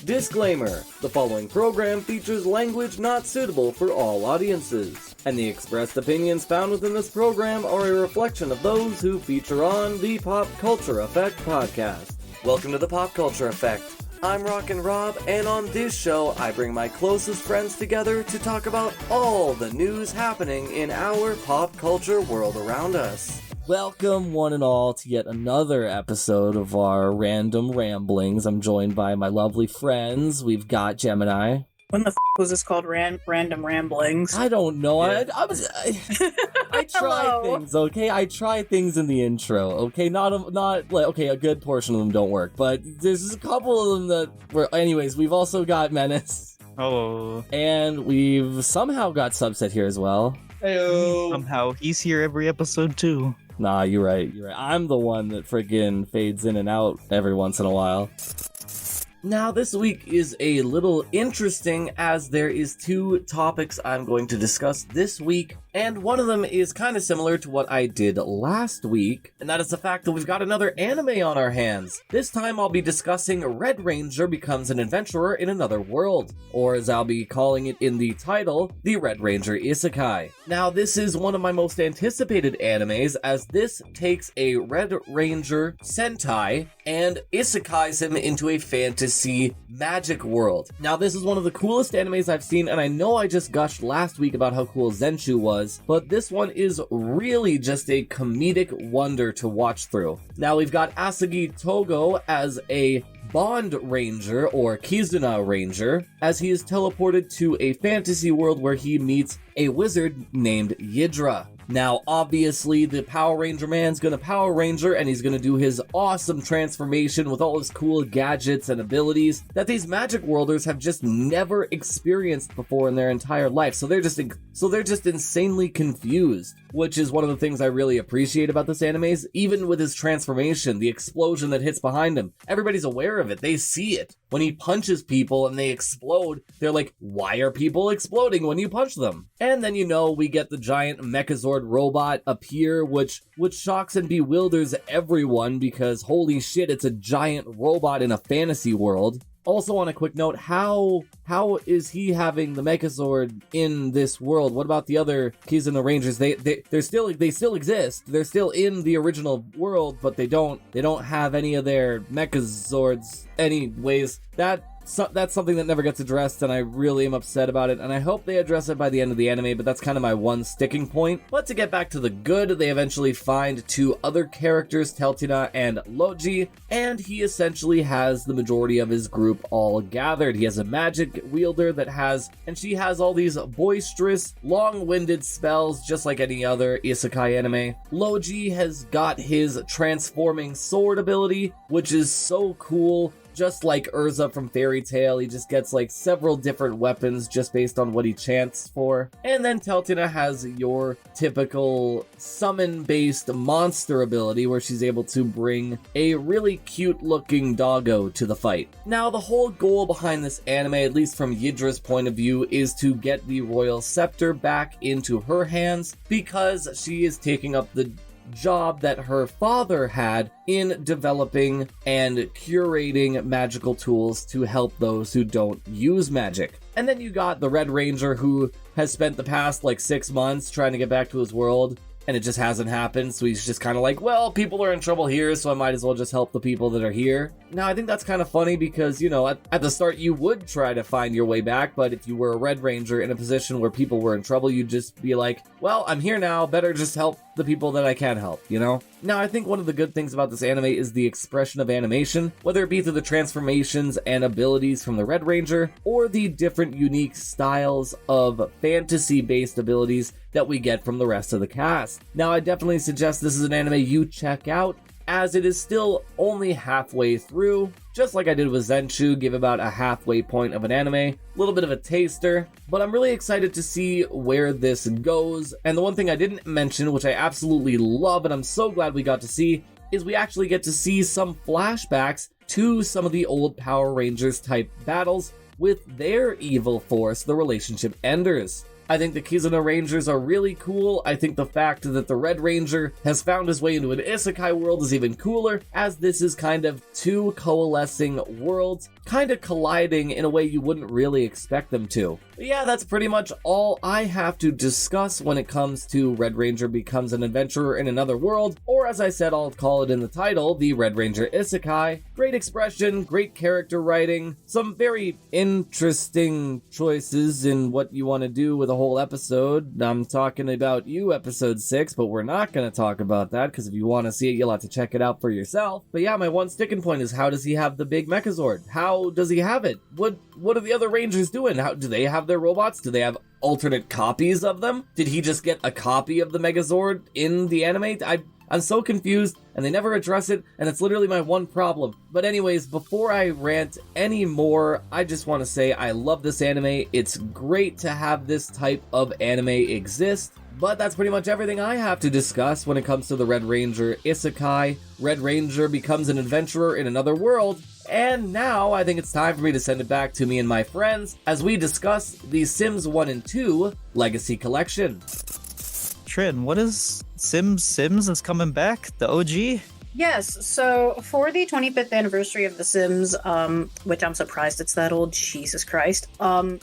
Disclaimer: the following program features language not suitable for all audiences, and the expressed opinions found within this program are a reflection of those who feature on the PopCulture Effect podcast. Welcome to the PopCulture Effect. I'm Rockin Rob, and on this show, I bring my closest friends together to talk about all the news happening in our pop culture world around us. Welcome, one and all, to yet another episode of our Random Ramblings. I'm joined by my lovely friends. We've got Gemini. When the was this called? Random Ramblings? I don't know. Yeah. I try things, okay? I try things in the intro, okay? Okay, a good portion of them don't work, but there's a couple of them that were... Anyways, we've also got Menace. Hello. And we've somehow got Subset here as well. Heyo. Somehow he's here every episode too. Nah, you're right. I'm the one that friggin' fades in and out every once in a while. Now, this week is a little interesting as there is two topics I'm going to discuss this week, and one of them is kind of similar to what I did last week, and that is the fact that we've got another anime on our hands. This time I'll be discussing Red Ranger Becomes an Adventurer in Another World, or as I'll be calling it in the title, the Red Ranger Isekai. Now, this is one of my most anticipated animes, as this takes a Red Ranger Sentai and isekais him into a fantasy magic world. Now, this is one of the coolest animes I've seen, and I know I just gushed last week about how cool Zenshu was, but this one is really just a comedic wonder to watch through. Now, we've got Asagi Togo as a Bond Ranger, or Kizuna Ranger, as he is teleported to a fantasy world where he meets a wizard named Yidra. Now, obviously, the Power Ranger man's gonna Power Ranger, and he's gonna do his awesome transformation with all his cool gadgets and abilities that these magic worlders have just never experienced before in their entire life. So they're just insanely confused, which is one of the things I really appreciate about this anime. Is even with his transformation, the explosion that hits behind him, everybody's aware of it. They see it. When he punches people and they explode, they're like, why are people exploding when you punch them? And then, we get the giant Megazord robot appear, which shocks and bewilders everyone because holy shit, it's a giant robot in a fantasy world. Also, on a quick note, how is he having the Megazord in this world? What about the other Kizuna Rangers? They still exist. They're still in the original world, but they don't have any of their Megazords. Anyways, that's something that never gets addressed, and I really am upset about it, and I hope they address it by the end of the anime, but that's kind of my one sticking point. But to get back to the good, they eventually find two other characters, Teltina and Loji, and he essentially has the majority of his group all gathered. He has a magic wielder and she has all these boisterous, long-winded spells, just like any other isekai anime. Loji has got his transforming sword ability, which is so cool. Just like Urza from Fairy Tail, he just gets like several different weapons just based on what he chants for. And then Teltina has your typical summon-based monster ability where she's able to bring a really cute-looking doggo to the fight. Now, the whole goal behind this anime, at least from Yidra's point of view, is to get the royal scepter back into her hands because she is taking up the job that her father had in developing and curating magical tools to help those who don't use magic. And then you got the Red Ranger, who has spent the past 6 months trying to get back to his world, and it just hasn't happened, so he's just kind of like, well, people are in trouble here, so I might as well just help the people that are here. Now, I think that's kind of funny because, at the start you would try to find your way back, but if you were a Red Ranger in a position where people were in trouble, you'd just be like, well, I'm here now, better just help the people that I can help, Now, I think one of the good things about this anime is the expression of animation, whether it be through the transformations and abilities from the Red Ranger, or the different unique styles of fantasy-based abilities that we get from the rest of the cast. Now, I definitely suggest this is an anime you check out, as it is still only halfway through. Just like I did with Zenshu, give about a halfway point of an anime, a little bit of a taster, but I'm really excited to see where this goes. And the one thing I didn't mention, which I absolutely love and I'm so glad we got to see, is we actually get to see some flashbacks to some of the old Power Rangers type battles with their evil force, the Relationship Enders. I think the Kizuna Rangers are really cool. I think the fact that the Red Ranger has found his way into an isekai world is even cooler, as this is kind of two coalescing worlds, kind of colliding in a way you wouldn't really expect them to. But yeah, that's pretty much all I have to discuss when it comes to Red Ranger becomes an adventurer in another world, or as I said, I'll call it in the title, the Red Ranger Isekai. Great expression, great character writing, some very interesting choices in what you want to do with a whole episode. I'm talking about you, episode 6, but we're not going to talk about that, because if you want to see it, you'll have to check it out for yourself. But yeah, my one sticking point is, how does he have the big Mechazord? How does he have it? What are the other Rangers doing? How do they have their robots? Do they have alternate copies of them? Did he just get a copy of the Megazord in the anime? I'm so confused, and they never address it, and it's literally my one problem. But anyways, before I rant any more, I just want to say I love this anime. It's great to have this type of anime exist. But that's pretty much everything I have to discuss when it comes to the Red Ranger Isekai. Red Ranger becomes an adventurer in another world. And now I think it's time for me to send it back to me and my friends as we discuss the Sims 1 and 2 Legacy Collection. Trin, what is Sims is coming back? The OG? Yes, so for the 25th anniversary of The Sims, which I'm surprised it's that old, Jesus Christ, EA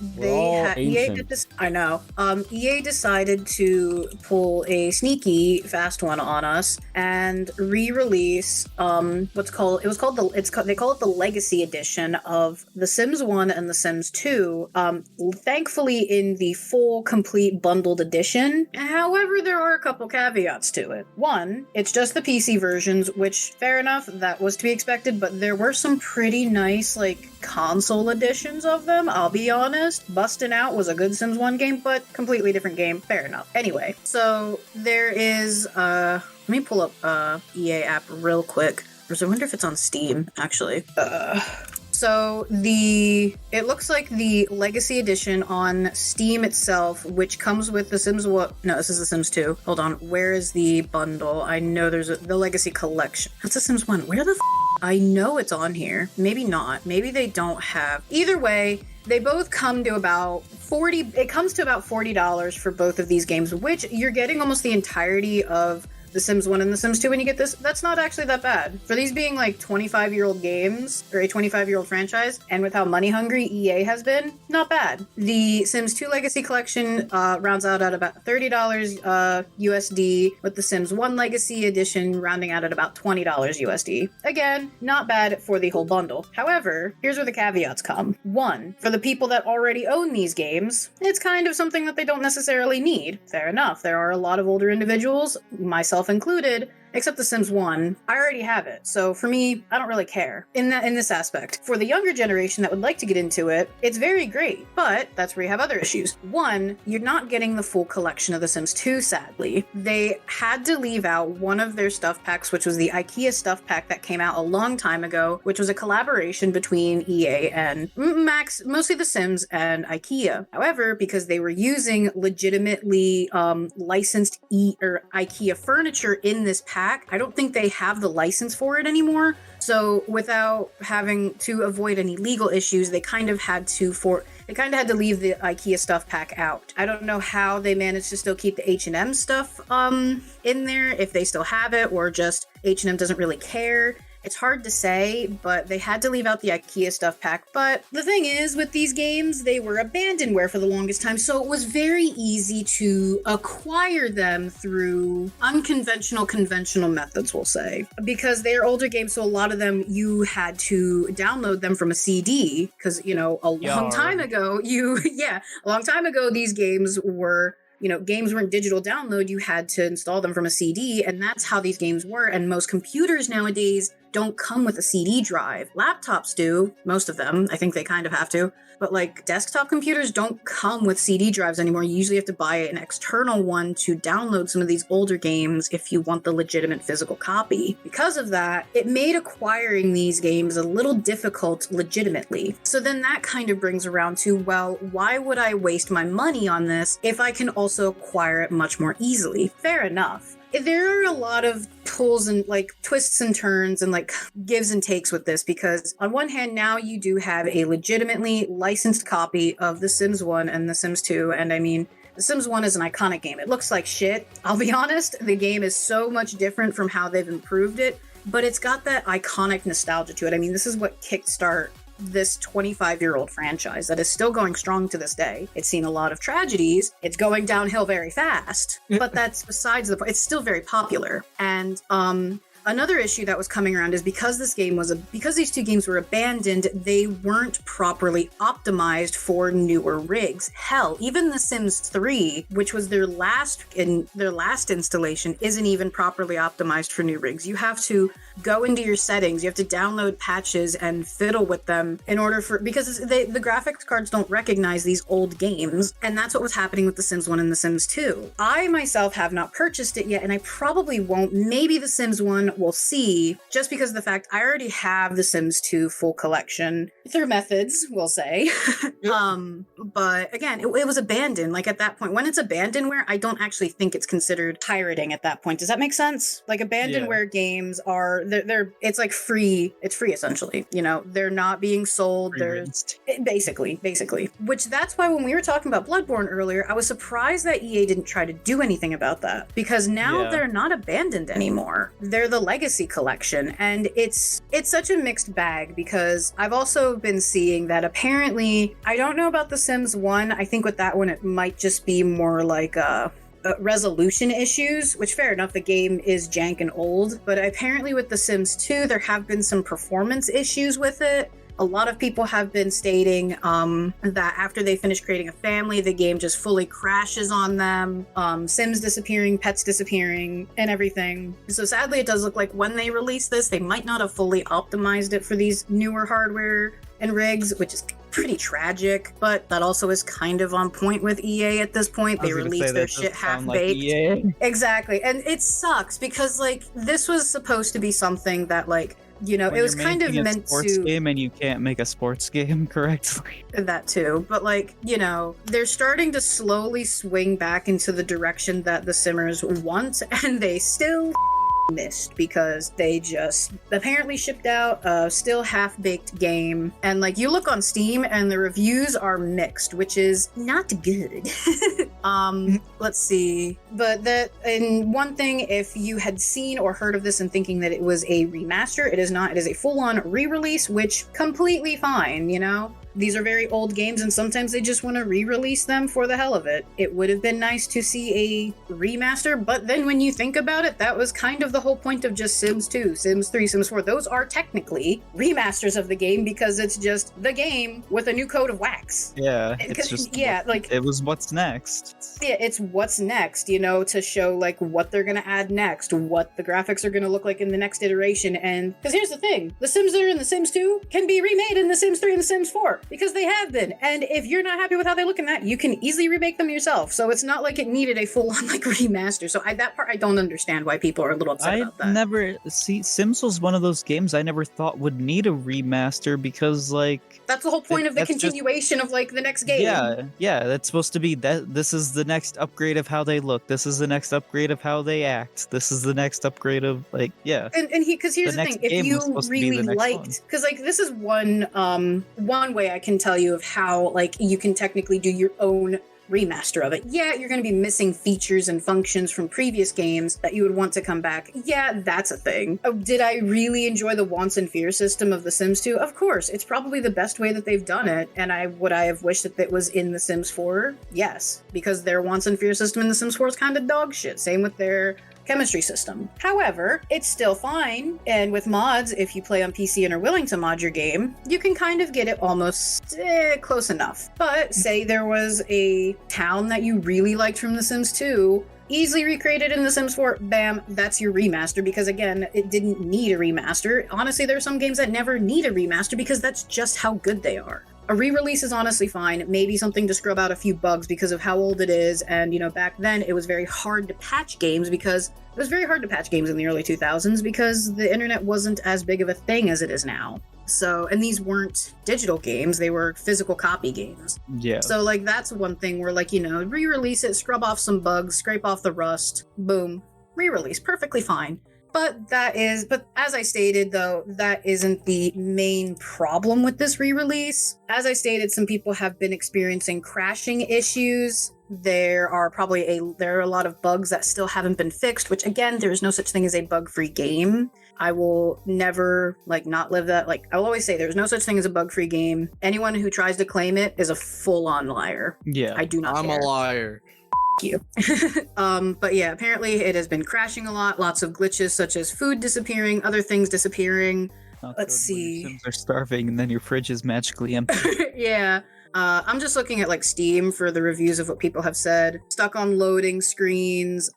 did this. I know. EA decided to pull a sneaky fast one on us and re-release they call it the Legacy Edition of The Sims 1 and The Sims 2. Thankfully, in the full, complete bundled edition. However, there are a couple caveats to it. One, it's just the PC versions, which, fair enough, that was to be expected, but there were some pretty nice, console editions of them, I'll be honest. Bustin' Out was a good Sims 1 game, but completely different game, fair enough. Anyway, so there is, let me pull up EA app real quick. I wonder if it's on Steam, actually. So it looks like the Legacy Edition on Steam itself, which comes with The Sims no, this is The Sims 2. Hold on, where is the bundle? I know there's the Legacy Collection. That's The Sims 1. Where the I know it's on here. Maybe not. Maybe they don't have. Either way, they both come to about it comes to about $40 for both of these games, which you're getting almost the entirety of The Sims 1 and The Sims 2 when you get this. That's not actually that bad. For these being 25-year-old games, or a 25-year-old franchise, and with how money hungry EA has been, not bad. The Sims 2 Legacy Collection rounds out at about $30 USD, with the Sims 1 Legacy Edition rounding out at about $20 USD. Again, not bad for the whole bundle. However, here's where the caveats come. One, for the people that already own these games, it's kind of something that they don't necessarily need. Fair enough. There are a lot of older individuals, myself included, except The Sims 1, I already have it. So for me, I don't really care in this aspect. For the younger generation that would like to get into it, it's very great, but that's where you have other issues. One, you're not getting the full collection of The Sims 2, sadly. They had to leave out one of their stuff packs, which was the IKEA stuff pack that came out a long time ago, which was a collaboration between EA and mostly The Sims and IKEA. However, because they were using legitimately licensed IKEA furniture in this pack, I don't think they have the license for it anymore. So without having to avoid any legal issues, they kind of had to leave the IKEA stuff pack out. I don't know how they managed to still keep the H&M stuff in there, if they still have it, or just H&M doesn't really care. It's hard to say, but they had to leave out the IKEA stuff pack. But the thing is, with these games, they were abandonware for the longest time, so it was very easy to acquire them through conventional methods, we'll say. Because they are older games, so a lot of them, you had to download them from a CD, because, a long time ago, these games were... games weren't digital download, you had to install them from a CD, and that's how these games were. And most computers nowadays don't come with a CD drive. Laptops do, most of them. I think they kind of have to. But desktop computers don't come with CD drives anymore. You usually have to buy an external one to download some of these older games if you want the legitimate physical copy. Because of that, it made acquiring these games a little difficult legitimately. So then that kind of brings around to, well, why would I waste my money on this if I can also acquire it much more easily? Fair enough. There are a lot of pulls and twists and turns and gives and takes with this, because on one hand, now you do have a legitimately licensed copy of The Sims 1 and The Sims 2, and I mean, The Sims 1 is an iconic game. It looks like shit. I'll be honest, the game is so much different from how they've improved it, but it's got that iconic nostalgia to it. I mean, this is what kickstart this 25-year-old franchise that is still going strong to this day. It's seen a lot of tragedies. It's going downhill very fast, but that's besides the point. It's still very popular. And another issue that was coming around is because because these two games were abandoned, they weren't properly optimized for newer rigs. Hell, even The Sims 3, which was their last installation, isn't even properly optimized for new rigs. You have to go into your settings, you have to download patches and fiddle with them in order because the graphics cards don't recognize these old games, and that's what was happening with The Sims 1 and The Sims 2. I myself have not purchased it yet, and I probably won't. Maybe The Sims 1 we'll see, just because of the fact I already have The Sims 2 full collection through methods, we'll say. But again, it was abandoned. Like at that point, when it's abandonware, I don't actually think it's considered pirating at that point. Does that make sense? Like abandonware games are it's like free. It's free essentially. You know, they're not being sold. They're basically. Which that's why when we were talking about Bloodborne earlier, I was surprised that EA didn't try to do anything about that, because now they're not abandoned anymore. They're the legacy collection, and it's such a mixed bag, because I've also been seeing that apparently, I don't know about The Sims 1, I think with that one it might just be more like resolution issues, which fair enough, the game is jank and old, but apparently with The Sims 2 there have been some performance issues with it. A lot of people have been stating that after they finish creating a family, the game just fully crashes on them. Sims disappearing, pets disappearing, and everything. So sadly, it does look like when they release this, they might not have fully optimized it for these newer hardware and rigs, which is pretty tragic, but that also is kind of on point with EA at this point. They release their shit half-baked. Like exactly. And it sucks because, like, this was supposed to be something that, like, you know, it was kind of meant to... sports game and you can't make a sports game correctly. That too. But, like, you know, they're starting to slowly swing back into the direction that the Simmers want, and they still missed because they just apparently shipped out a still half-baked game, and like you look on Steam and the reviews are mixed, which is not good. Let's see, but one thing, if you had seen or heard of this and thinking that it was a remaster, it is not. It is a full-on re-release, which completely fine, you know. These are very old games, and sometimes they just want to re-release them for the hell of it. It would have been nice to see a remaster, but then when you think about it, that was kind of the whole point of just Sims 2, Sims 3, Sims 4. Those are technically remasters of the game because it's just the game with a new coat of wax. Yeah, it's just... yeah, like... it was what's next. Yeah, it's what's next, you know, to show, like, what they're gonna add next, what the graphics are gonna look like in the next iteration, and... because here's the thing, the Sims that are in The Sims 2 can be remade in The Sims 3 and The Sims 4. Because they have been, and if you're not happy with how they look in that, you can easily remake them yourself. So it's not like it needed a full-on like remaster. So that part I don't understand why people are a little upset about that. Sims was one of those games I never thought would need a remaster, because like that's the whole point of the continuation of like the next game. Yeah, that's supposed to be that. This is the next upgrade of how they look. This is the next upgrade of how they act. This is the next upgrade of like because here's the thing, if you really liked, because like this is one way I can tell you of how like you can technically do your own remaster of it. Yeah, you're going to be missing features and functions from previous games that you would want to come back. Yeah, that's a thing. Oh, did I really enjoy the wants and fear system of The Sims 2? Of course. It's probably the best way that they've done it. And would I have wished that it was in The Sims 4? Yes, because their wants and fear system in The Sims 4 is kind of dog shit. Same with their chemistry system. However, it's still fine, and with mods, if you play on PC and are willing to mod your game, you can kind of get it almost close enough. But say there was a town that you really liked from The Sims 2, easily recreated in The Sims 4, bam, that's your remaster, because again, it didn't need a remaster. Honestly, there are some games that never need a remaster because that's just how good they are. A re-release is honestly fine, maybe something to scrub out a few bugs because of how old it is, and, you know, back then it was very hard to patch games because it was very hard to patch games in the early 2000s because the internet wasn't as big of a thing as it is now. So, and these weren't digital games, they were physical copy games. Yeah. So, like, that's one thing where, like, you know, re-release it, scrub off some bugs, scrape off the rust, boom, re-release, perfectly fine. But as I stated, though, that isn't the main problem with this re-release. As I stated, some people have been experiencing crashing issues there are a lot of bugs that still haven't been fixed, which again, there's no such thing as a bug-free game. I will never not live that. I will always say there's no such thing as a bug-free game. Anyone who tries to claim it is a full-on liar. Yeah. I do not I'm care. a liar. You. But yeah, apparently it has been crashing a lot. Lots of glitches such as food disappearing, other things disappearing. Let's see. Your Sims are starving and then your fridge is magically empty. Yeah. I'm just looking at Steam for the reviews of what people have said. Stuck on loading screens,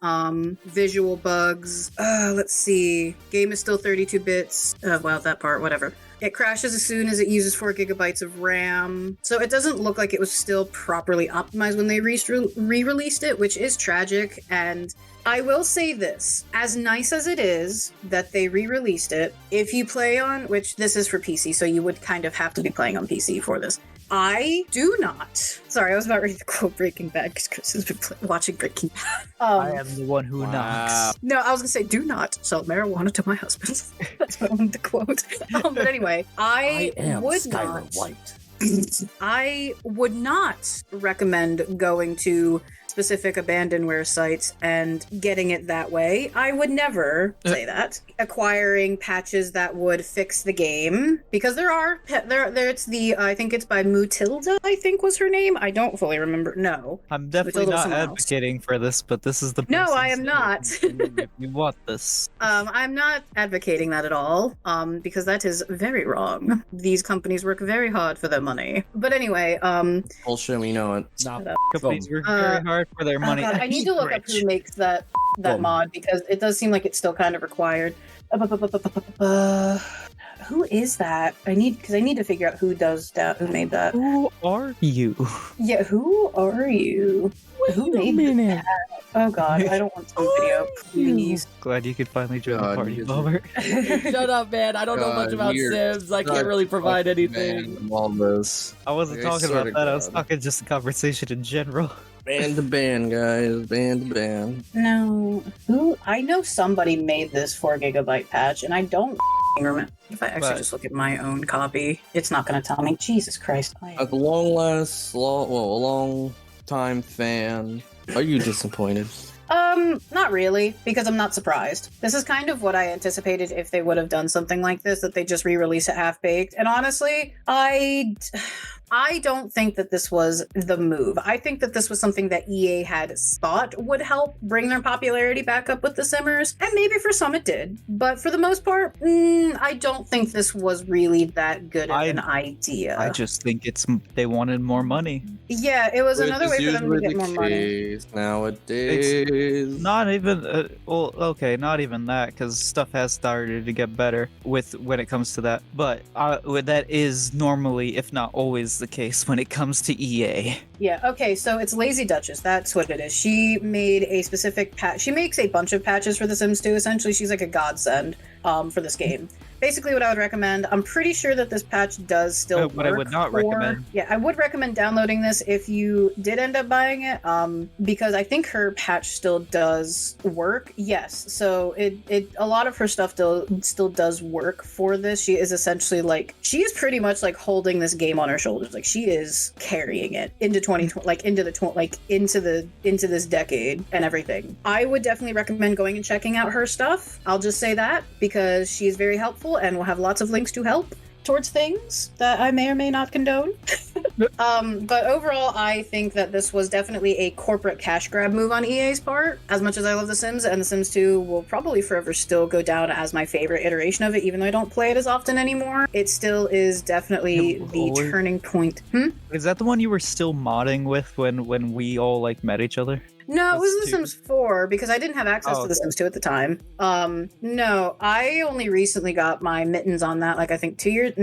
visual bugs. Let's see. Game is still 32 bits. Well, that part, whatever. It crashes as soon as it uses 4 gigabytes of RAM. So it doesn't look like it was still properly optimized when they re-released it, which is tragic. And I will say this, as nice as it is that they re-released it, if you play on, which this is for PC, so you would kind of have to be playing on PC for this. I do not. Sorry, I was about ready to quote Breaking Bad because Chris has been watching Breaking Bad. I am the one who knocks. No, I was going to say, do not sell marijuana to my husband. That's what I wanted to quote. But anyway, I would Skylar not. White. I would not recommend going to specific abandonware sites and getting it that way. I would never say that. Acquiring patches that would fix the game, because there it's the I think it's by Mutilda, I think was her name. I don't fully remember. No. I'm definitely not advocating for this, but this is the No, I am not. If you want this. I'm not advocating that at all. Because that is very wrong. These companies work very hard for their money. But anyway, bullshit, we know it. Companies work very hard for their money. God, I need to look up who makes that mod, because it does seem like it's still kind of required. Who is that? I need to figure out who made that. Who are you? Yeah, who are you? Who made that? Oh God, I don't want some video, please. Glad you could finally join the party, Robert. Shut up, man. I don't know much about Sims. I can't really provide anything. All this. I wasn't talking about that. I was talking just the conversation in general. Ban the ban, guys. Ban the ban. No. I know somebody made this 4 gigabyte patch, and I don't remember. If I actually just look at my own copy, it's not going to tell me. Jesus Christ. At the a long time fan. Are you disappointed? Not really, because I'm not surprised. This is kind of what I anticipated if they would have done something like this, that they just re-release it half-baked. And honestly, I don't think that this was the move. I think that this was something that EA had thought would help bring their popularity back up with the Simmers, and maybe for some it did. But for the most part, I don't think this was really that good of an idea. I just think they wanted more money. Yeah, it was another way for them to get more money. Nowadays. Not even, not even that, because stuff has started to get better when it comes to that. But that is normally, if not always, the case when it comes to EA. Yeah, okay, so it's Lazy Duchess. That's what it is. She made a specific patch. She makes a bunch of patches for The Sims 2. Essentially, she's like a godsend for this game. Basically, what I would recommend, I'm pretty sure that this patch does still work. What I would not recommend. Yeah, I would recommend downloading this if you did end up buying it, because I think her patch still does work. Yes, so a lot of her stuff still does work for this. She is essentially she is pretty much holding this game on her shoulders. She is carrying it into 2020, into this decade and everything. I would definitely recommend going and checking out her stuff. I'll just say that, because she is very helpful and will have lots of links to help towards things that I may or may not condone. But overall, I think that this was definitely a corporate cash grab move on EA's part. As much as I love The Sims, and The Sims 2 will probably forever still go down as my favorite iteration of it, even though I don't play it as often anymore, it still is definitely the turning point. Is that the one you were still modding with when we all met each other? No, it was The Sims 4, because I didn't have access to The Sims 2 at the time. No, I only recently got my mittens on that, I think 3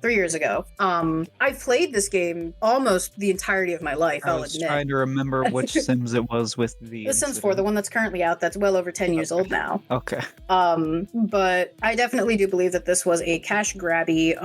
years ago. I've played this game almost the entirety of my life, I'll admit. I was trying to remember which Sims it was with the Sims 4, the one that's currently out, that's well over 10 years old now. Okay. But I definitely do believe that this was a cash grabby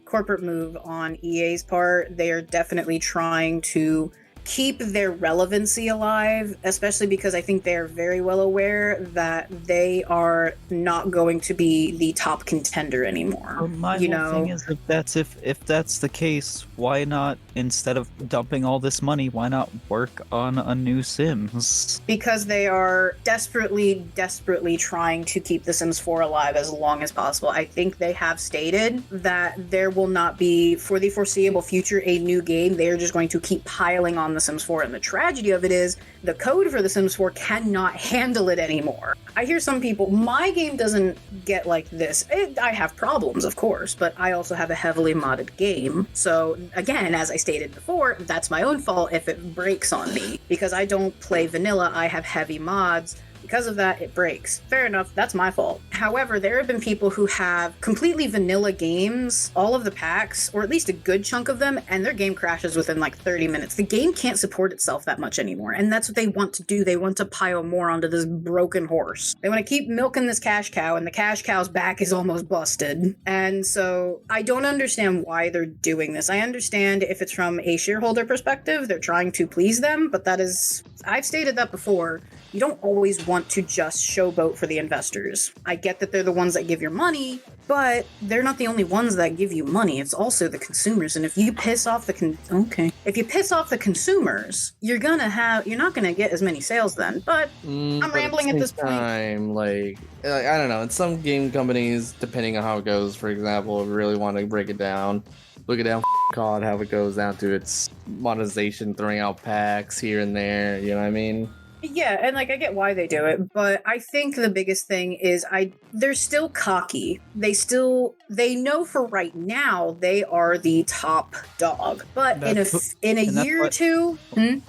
corporate move on EA's part. They are definitely trying to keep their relevancy alive, especially because I think they're very well aware that they are not going to be the top contender anymore. Well, my whole thing is, if that's the case, why not, instead of dumping all this money, why not work on a new Sims? Because they are desperately trying to keep The Sims 4 alive as long as possible. I think they have stated that there will not be, for the foreseeable future, a new game. They are just going to keep piling on The Sims 4. And the tragedy of it is, the code for The Sims 4 cannot handle it anymore. I hear some people, my game doesn't get like this. I have problems, of course, but I also have a heavily modded game. So again, as I stated before, that's my own fault if it breaks on me. Because I don't play vanilla, I have heavy mods. Because of that, it breaks. Fair enough, that's my fault. However, there have been people who have completely vanilla games, all of the packs, or at least a good chunk of them, and their game crashes within like 30 minutes. The game can't support itself that much anymore, and that's what they want to do. They want to pile more onto this broken horse. They want to keep milking this cash cow, and the cash cow's back is almost busted. And so I don't understand why they're doing this. I understand if it's from a shareholder perspective, they're trying to please them, but that is, I've stated that before. You don't always want to just showboat for the investors. I get that they're the ones that give your money, but they're not the only ones that give you money. It's also the consumers. And if you piss off if you piss off the consumers, you're not gonna get as many sales then. But I'm rambling at this point. Like, I don't know. In some game companies, depending on how it goes, for example, if you really want to break it down, look at down COD, how it goes down to its monetization, throwing out packs here and there. You know what I mean? Yeah, and like I get why they do it, but I think the biggest thing is they're still cocky. They know for right now they are the top dog. But in a year or two,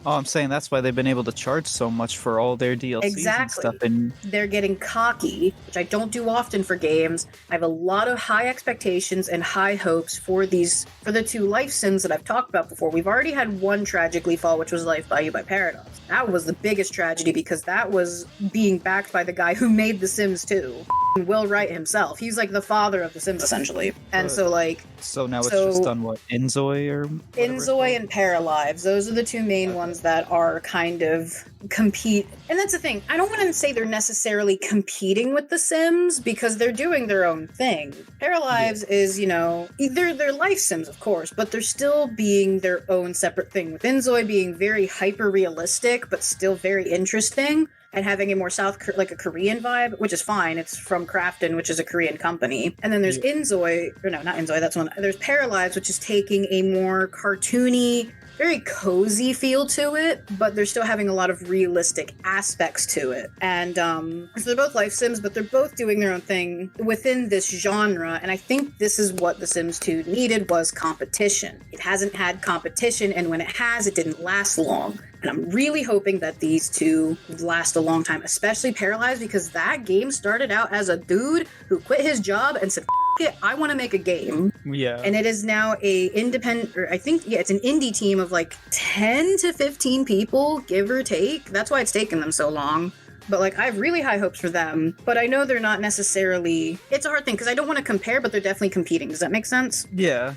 I'm saying that's why they've been able to charge so much for all their DLCs and stuff. And they're getting cocky, which I don't do often for games. I have a lot of high expectations and high hopes for the two life sims that I've talked about before. We've already had one tragically fall, which was Life by You by Paradox. That was the biggest tragedy because that was being backed by the guy who made The Sims 2. Will Wright himself. He's like the father of The Sims essentially. And so now it's just on what, Inzoi or whatever? Inzoi and Paralives. Those are the two main ones that are kind of compete. And that's the thing. I don't want to say they're necessarily competing with The Sims because they're doing their own thing. Paralives is, they're life sims, of course, but they're still being their own separate thing. With Inzoi being very hyper realistic, but still very interesting. And having a more a Korean vibe, which is fine. It's from Crafton, which is a Korean company. And then there's Inzoi, or no, not Inzoi, that's one. There's Paralives, which is taking a more cartoony, very cozy feel to it, but they're still having a lot of realistic aspects to it. And so they're both life sims, but they're both doing their own thing within this genre. And I think this is what The Sims 2 needed, was competition. It hasn't had competition, and when it has, it didn't last long. And I'm really hoping that these two last a long time, especially Paralyzed, because that game started out as a dude who quit his job and said, it, I want to make a game. Yeah. And it is now a independent, or it's an indie team of like 10 to 15 people, give or take. That's why it's taken them so long. But I have really high hopes for them. But I know they're not necessarily... It's a hard thing, because I don't want to compare, but they're definitely competing. Does that make sense? Yeah.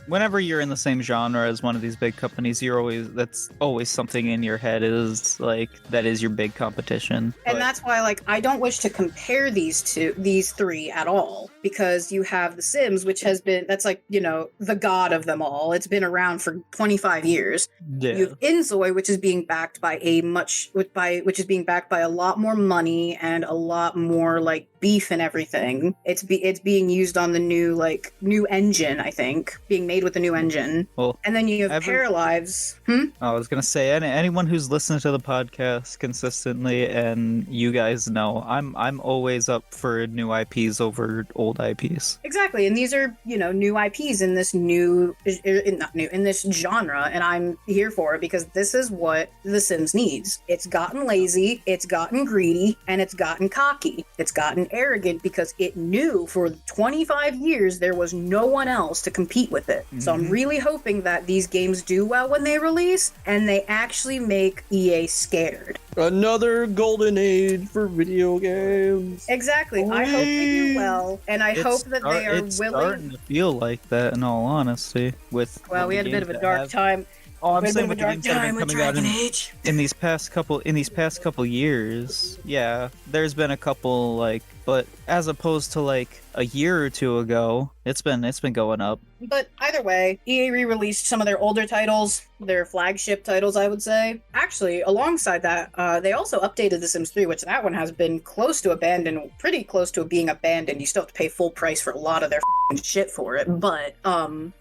Whenever you're in the same genre as one of these big companies, that's always something in your head is, that is your big competition. And that's why, I don't wish to compare these three at all. Because you have The Sims, which has been... That's the god of them all. It's been around for 25 years. Yeah. You have Inzoi, which is being backed by which is being backed by a lot more money and a lot more beef and everything. It's being used on the new engine, I think, being made with the new engine. Well, and then you have Paralives. I was gonna say anyone who's listened to the podcast consistently, and you guys know, I'm always up for new IPs over old IPs. Exactly, and these are new IPs in this in this genre, and I'm here for it because this is what The Sims needs. It's gotten lazy, it's gotten greedy, and it's gotten cocky. It's gotten arrogant because it knew for 25 years there was no one else to compete with it. Mm-hmm. So I'm really hoping that these games do well when they release, and they actually make EA scared. Another golden age for video games. Exactly. I hope they do well, and I hope that they are willing. It's starting to feel like that, in all honesty. We had a bit of a dark time. Oh, I'm saying with the games that have been coming out in these past couple years. Yeah, there's been a couple but as opposed to a year or two ago, it's been going up. But either way, EA re-released some of their older titles, their flagship titles, I would say. Actually, alongside that, they also updated The Sims 3, which that one has been close to abandoned, pretty close to being abandoned. You still have to pay full price for a lot of their shit for it. But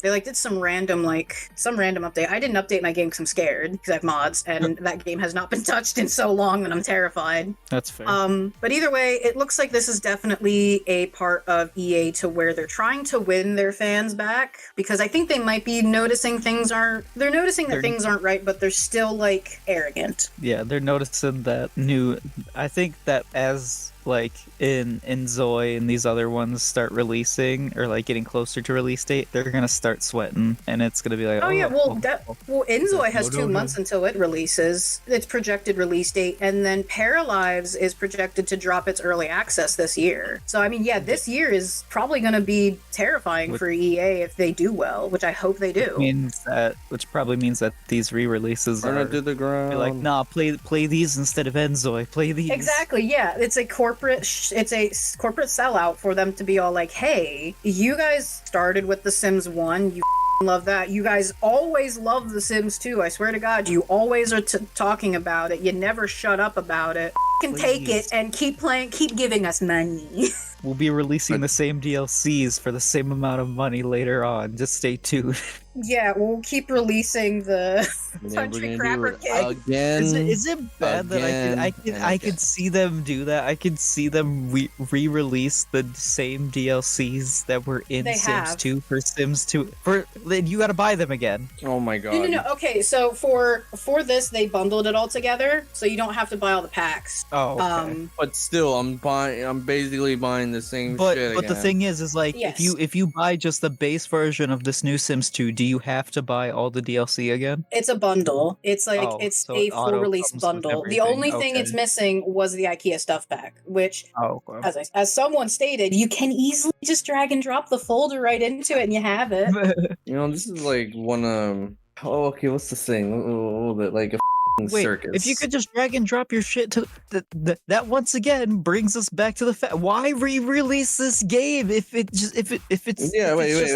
they did some random update. I didn't update my game because I'm scared because I have mods, and that game has not been touched in so long that I'm terrified. That's fair. But either way, it looks like this is definitely a part of EA to where they're trying to win their fans back, because I think they might be noticing things aren't right, but they're still arrogant. Yeah, they're noticing that I think that as in Zoe and these other ones start releasing or getting closer to release date, they're gonna start sweating, and it's gonna be Inzoi has 2 months until it releases its projected release date, and then Paralives is projected to drop its early access this year. So I mean, yeah, this year is probably gonna be terrifying for EA if they do well, which I hope they do. Which probably means that these re-releases are to the ground. Nah, play these instead of Inzoi. Play these. Exactly. Yeah, it's a corporate sellout for them to be all hey, you guys started with The Sims 1, you love that. You guys always love The Sims 2. I swear to God, you always are talking about it. You never shut up about it. Can take it and keep playing, keep giving us money. We'll be releasing the same DLCs for the same amount of money later on. Just stay tuned. Yeah, we'll keep releasing the Country Crapper Cake. Again. Is it bad that I could see them do that? I could see them re-release the same DLCs that were in Sims 2 for Sims 2. You gotta buy them again. Oh my god. No. Okay, so for this, they bundled it all together, so you don't have to buy all the packs. Oh, okay. But still, I'm basically buying the same shit But again. the thing is yes. if you buy just the base version of this new Sims 2, do you have to buy all the DLC again? It's a bundle. It's a full release bundle. The only thing it's missing was the IKEA stuff pack, which, as someone stated, you can easily just drag and drop the folder right into it and you have it. This is one what's the thing? A Wait, circus. if you could just drag and drop your shit to that once again brings us back to the fact, why re-release this game if it's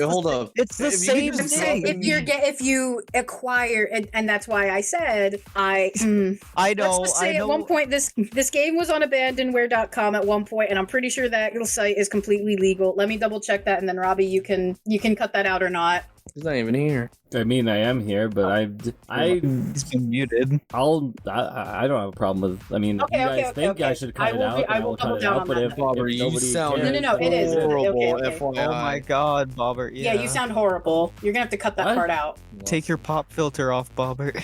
hold up. It's the same thing. If you acquire, and that's why I said I know. Let's just say at one point this game was on abandonware.com at one point, and I'm pretty sure that site is completely legal. Let me double check that, and then Robbie, you can cut that out or not. He's not even here. I mean, I am here, but he's been muted. I don't have a problem with. I mean, okay, you guys think I should cut it out, I will cut it out. But if nobody cares, no, it is horrible. Okay. Oh my god, Bobber. Yeah, you sound horrible. You're gonna have to cut that part out. Take your pop filter off, Bobber.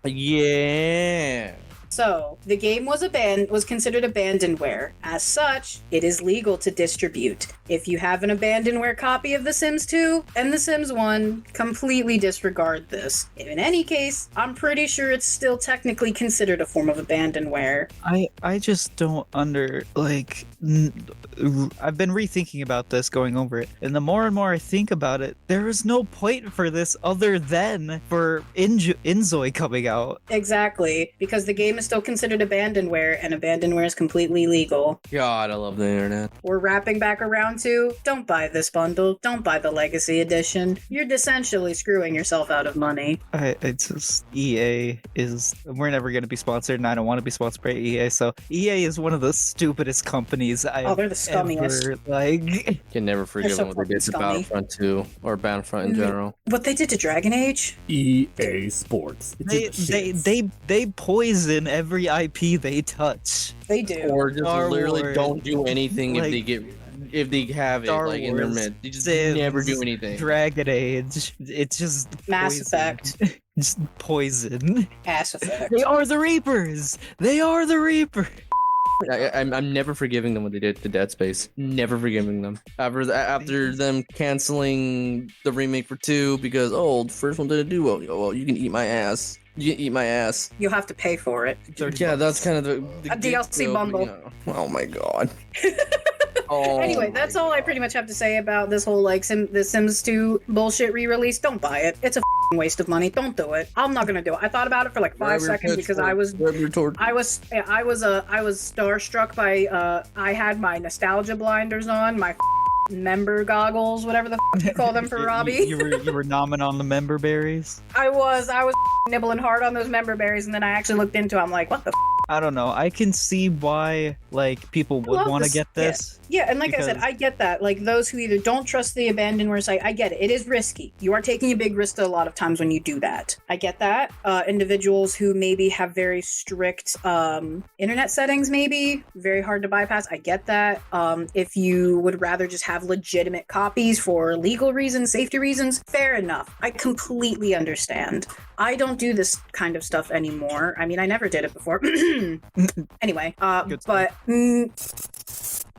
Yeah. So, the game was considered abandonware. As such, it is legal to distribute. If you have an abandonware copy of The Sims 2 and The Sims 1, completely disregard this. In any case, I'm pretty sure it's still technically considered a form of abandonware. I just don't I've been rethinking about this, going over it, and the more and more I think about it, there is no point for this other than for Inzoi coming out. Exactly, because the game is still considered abandonware, and abandonware is completely legal. God, I love the internet. We're wrapping back around to, don't buy this bundle, don't buy the Legacy Edition. You're essentially screwing yourself out of money. It's just, EA is, we're never going to be sponsored, and I don't want to be sponsored by EA, so EA is one of the stupidest companies they're the scummiest. Can never forgive them what they did to Battlefront 2 or Battlefront in general. What they did to Dragon Age? EA Sports. They poison every IP they touch. They do. Or just literally don't do anything if they have it in their midst. They just never do anything. Dragon Age. It's just Mass Effect. Just poison. Mass Effect. They are the Reapers. They are the Reapers. I'm never forgiving them what they did to Dead Space. Never forgiving them. After them canceling the remake for 2 because, the first one didn't do well. Well, you can eat my ass. You can eat my ass. You'll have to pay for it. Yeah, that's kind of the a DLC bundle. Oh my god. Anyway, that's all I pretty much have to say about this whole The Sims 2 bullshit re-release. Don't buy it. It's a waste of money. Don't do it. I'm not gonna do it. I thought about it for like 5 seconds because I was starstruck by I had my nostalgia blinders on, my member goggles, whatever the you call them for Robbie. You were nomming on the member berries. I was nibbling hard on those member berries, and then I actually looked into it. I'm like, what the I don't know. I can see why like people would want to get this. Yeah, and like I said, I get that. Like those who either don't trust the abandonware site, I get it. It is risky. You are taking a big risk a lot of times when you do that. I get that. Individuals who maybe have very strict internet settings, maybe very hard to bypass. I get that. If you would rather just have legitimate copies for legal reasons, safety reasons, fair enough. I completely understand. I don't do this kind of stuff anymore. I mean, I never did it before. Anyway, but...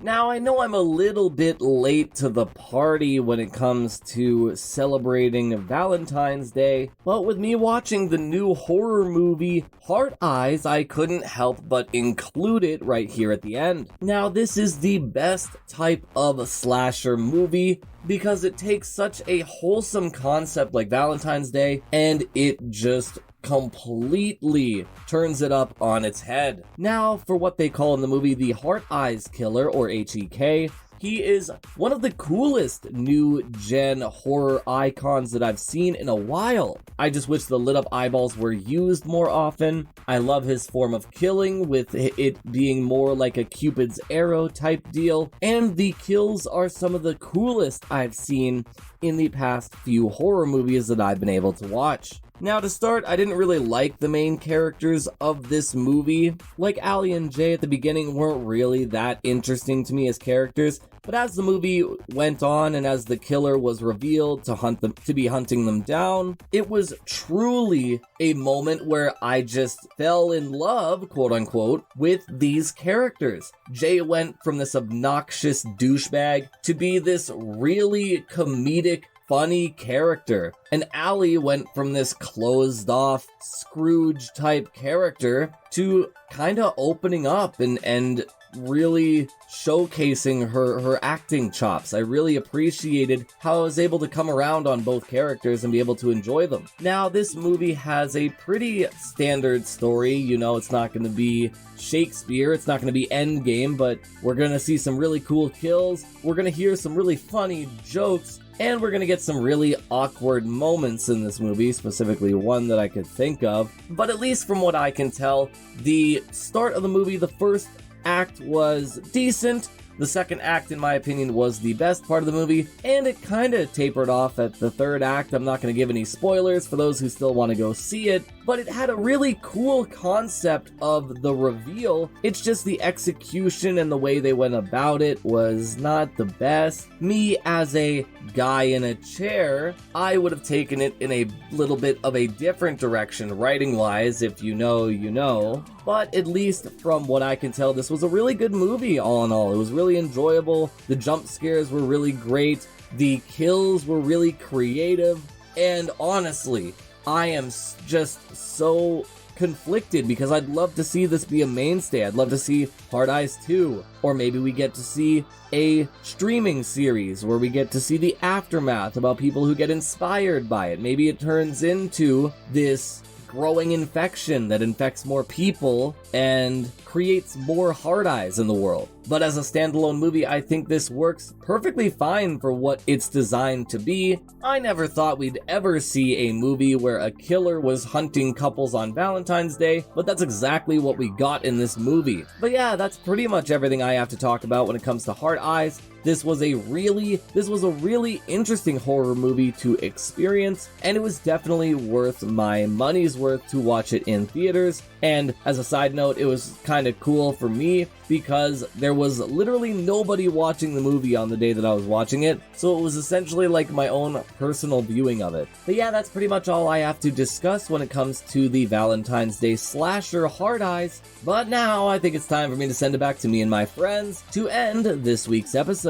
Now, I know I'm a little bit late to the party when it comes to celebrating Valentine's Day, but with me watching the new horror movie Heart Eyes, I couldn't help but include it right here at the end. Now, this is the best type of slasher movie because it takes such a wholesome concept like Valentine's Day and it just completely turns it up on its head. Now, for what they call in the movie the Heart Eyes Killer, or HEK, he is one of the coolest new-gen horror icons that I've seen in a while. I just wish the lit-up eyeballs were used more often. I love his form of killing, with it being more like a Cupid's arrow type deal, and the kills are some of the coolest I've seen in the past few horror movies that I've been able to watch. Now, to start, I didn't really like the main characters of this movie. Like Allie and Jay at the beginning weren't really that interesting to me as characters, but as the movie went on and as the killer was revealed to be hunting them down, it was truly a moment where I just fell in love, quote unquote, with these characters. Jay went from this obnoxious douchebag to be this really comedic, funny character. And Allie went from this closed off Scrooge type character to kind of opening up and really showcasing her acting chops. I really appreciated how I was able to come around on both characters and be able to enjoy them. Now, this movie has a pretty standard story. You know, it's not going to be Shakespeare, it's not going to be Endgame, but we're going to see some really cool kills, we're going to hear some really funny jokes, and we're going to get some really awkward moments in this movie, specifically one that I could think of. But at least from what I can tell, the start of the movie, the first act was decent. The second act, in my opinion, was the best part of the movie, and it kind of tapered off at the third act. I'm not going to give any spoilers for those who still want to go see it, but it had a really cool concept of the reveal. It's just the execution and the way they went about it was not the best. Me, as a guy in a chair, I would have taken it in a little bit of a different direction, writing-wise. If you know, you know. But at least from what I can tell, this was a really good movie all in all. It was really enjoyable. The jump scares were really great. The kills were really creative. And honestly, I am just so conflicted because I'd love to see this be a mainstay. I'd love to see Heart Eyes 2. Or maybe we get to see a streaming series where we get to see the aftermath about people who get inspired by it. Maybe it turns into this growing infection that infects more people and creates more Heart Eyes in the world. But as a standalone movie, I think this works perfectly fine for what it's designed to be. I never thought we'd ever see a movie where a killer was hunting couples on Valentine's Day, but that's exactly what we got in this movie. But yeah, that's pretty much everything I have to talk about when it comes to Heart Eyes. This was a really interesting horror movie to experience, and it was definitely worth my money's worth to watch it in theaters. And as a side note, it was kind of cool for me because there was literally nobody watching the movie on the day that I was watching it, so it was essentially like my own personal viewing of it. But yeah, that's pretty much all I have to discuss when it comes to the Valentine's Day slasher Heart Eyes. But now I think it's time for me to send it back to me and my friends to end this week's episode.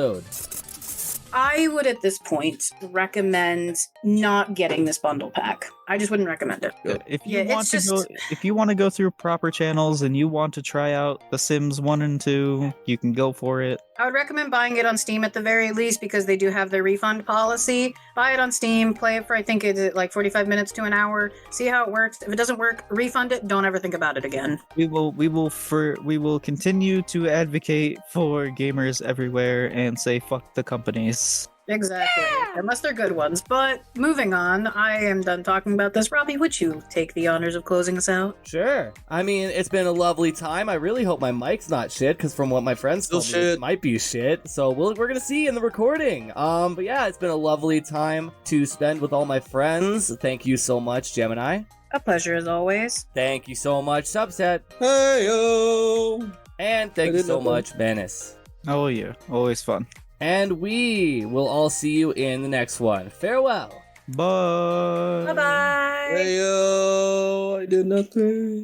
I would at this point recommend not getting this bundle pack. I just wouldn't recommend it. If you want to go through proper channels and you want to try out The Sims 1 and 2, you can go for it. I would recommend buying it on Steam at the very least because they do have their refund policy. Buy it on Steam, play it for I think it's like 45 minutes to an hour, see how it works. If it doesn't work, refund it. Don't ever think about it again. We will continue to advocate for gamers everywhere and say fuck the companies. Exactly. Yeah! Unless they're good ones. But moving on, I am done talking about this. Robbie, would you take the honors of closing us out? Sure. I mean, it's been a lovely time. I really hope my mic's not shit, because from what my friends told me, it might be shit. So we're gonna see in the recording. But yeah, it's been a lovely time to spend with all my friends. Thank you so much, Gemini. A pleasure as always. Thank you so much, Subset. Hey-yo! And thank you so much, Menace. Oh yeah, always fun. And we will all see you in the next one. Farewell. Bye. Bye-bye. Hey, yo, I did nothing.